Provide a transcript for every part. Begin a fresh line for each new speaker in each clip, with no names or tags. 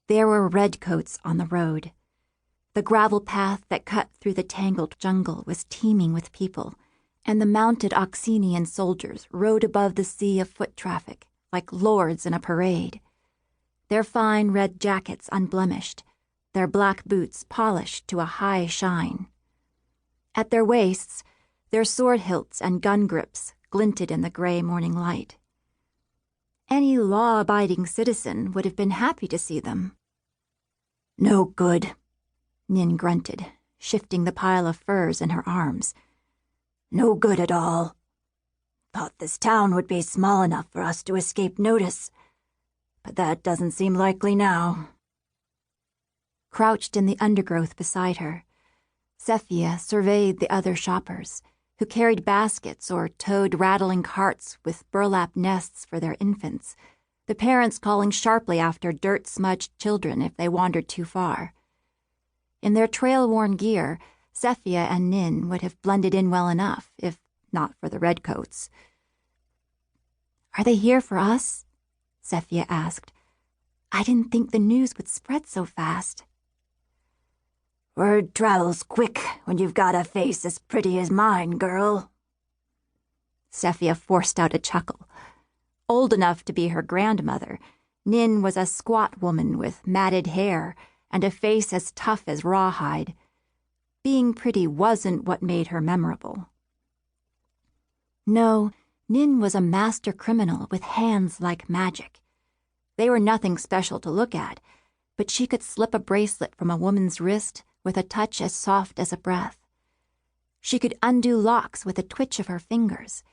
There were redcoats on the road. The gravel path that cut through the tangled jungle was teeming with people, and the mounted Oxenian soldiers rode above the sea of foot traffic like lords in a parade. Their fine red jackets unblemished, their black boots polished to a high shine. At their waists, their sword hilts and gun grips glinted in the gray morning light. Any law-abiding citizen would have been happy to see them. "No good," Nin grunted, shifting the pile of furs in her arms. "No good at all. Thought this town would be small enough for us to escape notice, but that doesn't seem likely now." Crouched in the undergrowth beside her, Sefia surveyed the other shoppers, who carried baskets or towed rattling carts with burlap nests for their infants, the parents calling sharply after dirt-smudged children if they wandered too far. In their trail-worn gear, Sefia and Nin would have blended in well enough, if not for the redcoats. "Are they here for us?" Sefia asked. "I didn't think the news would spread so fast." "Word travels quick when you've got a face as pretty as mine, girl." Sefia forced out a chuckle. Old enough to be her grandmother, Nin was a squat woman with matted hair and a face as tough as rawhide. Being pretty wasn't what made her memorable. No, Nin was a master criminal with hands like magic. They were nothing special to look at, but she could slip a bracelet from a woman's wrist with a touch as soft as a breath. She could undo locks with a twitch of her fingers.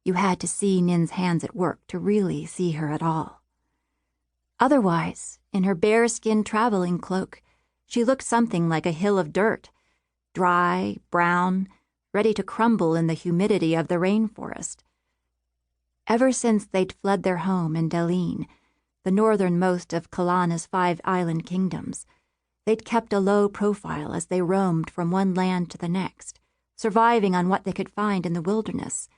You had to see Nin's hands at work to really see her at all. Otherwise, in her bearskin traveling cloak, she looked something like a hill of dirt, dry, brown, ready to crumble in the humidity of the rainforest. Ever since they'd fled their home in Deline, the northernmost of Kalana's 5 island kingdoms, they'd kept a low profile as they roamed from one land to the next, surviving on what they could find in the wilderness.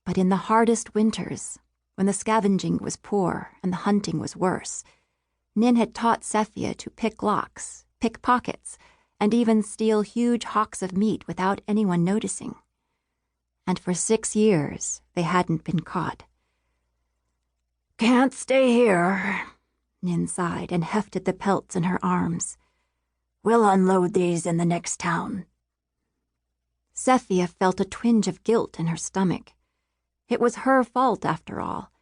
But in the hardest winters, when the scavenging was poor and the hunting was worse, Nin had taught Sefia to pick locks, pick pockets, and even steal huge hocks of meat without anyone noticing. And for 6 years, they hadn't been caught. "Can't stay here," Nin sighed and hefted the pelts in her arms. "We'll unload these in the next town." Sefia felt a twinge of guilt in her stomach. It was her fault, after all.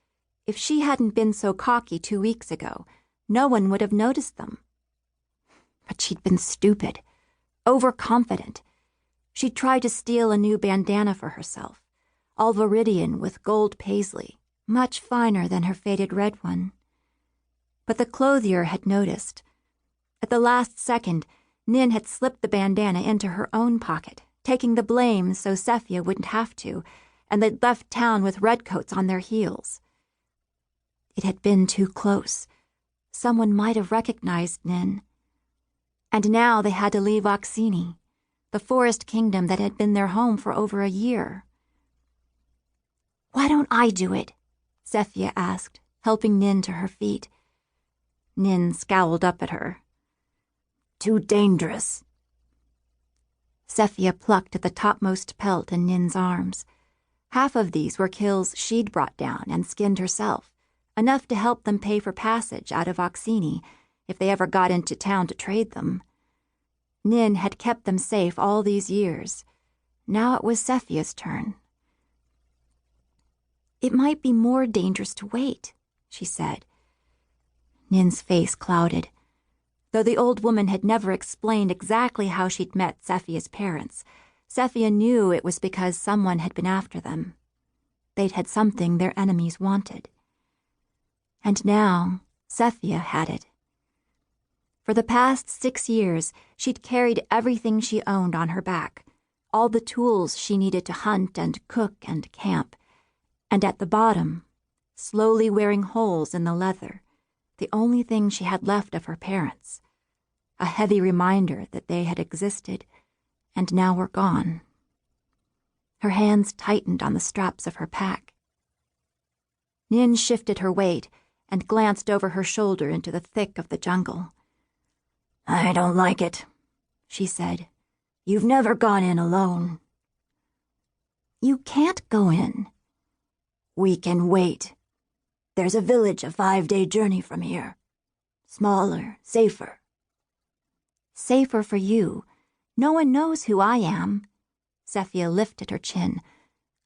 If she hadn't been so cocky 2 weeks ago, no one would have noticed them. But she'd been stupid, overconfident. She'd tried to steal a new bandana for herself, all viridian with gold paisley, much finer than her faded red one. But the clothier had noticed. At the last second, Nin had slipped the bandana into her own pocket, taking the blame so Sefia wouldn't have to, and they'd left town with redcoats on their heels. It had been too close. Someone might have recognized Nin. And now they had to leave Oxeni, the forest kingdom that had been their home for over a year. "Why don't I do it?" Sefia asked, helping Nin to her feet. Nin scowled up at her. "Too dangerous." Sefia plucked at the topmost pelt in Nin's arms. Half of these were kills she'd brought down and skinned herself, enough to help them pay for passage out of Oxeni if they ever got into town to trade them. Nin had kept them safe all these years. Now it was Sefia's turn. "It might be more dangerous to wait," she said. Nin's face clouded. Though the old woman had never explained exactly how she'd met Sefia's parents, Sefia knew it was because someone had been after them. They'd had something their enemies wanted. And now Sefia had it. For the past 6 years, she'd carried everything she owned on her back, all the tools she needed to hunt and cook and camp. And at the bottom, slowly wearing holes in the leather, the only thing she had left of her parents, a heavy reminder that they had existed and now were gone. Her hands tightened on the straps of her pack. Nin shifted her weight and glanced over her shoulder into the thick of the jungle. "I don't like it," she said. "You've never gone in alone." "You can't go in." "We can wait. There's a village a 5-day journey from here. Smaller, safer." "Safer for you. No one knows who I am." Sefia lifted her chin.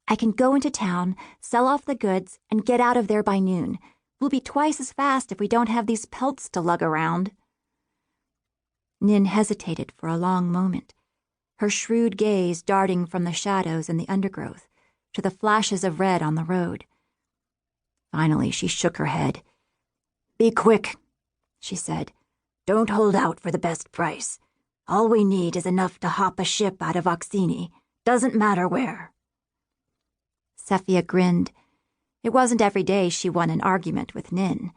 "I can go into town, sell off the goods, and get out of there by noon. We'll be twice as fast if we don't have these pelts to lug around." Nin hesitated for a long moment, her shrewd gaze darting from the shadows in the undergrowth to the flashes of red on the road. Finally, she shook her head. "Be quick," she said. "Don't hold out for the best price. All we need is enough to hop a ship out of Oxini. Doesn't matter where." Sefia grinned. It wasn't every day she won an argument with Nin.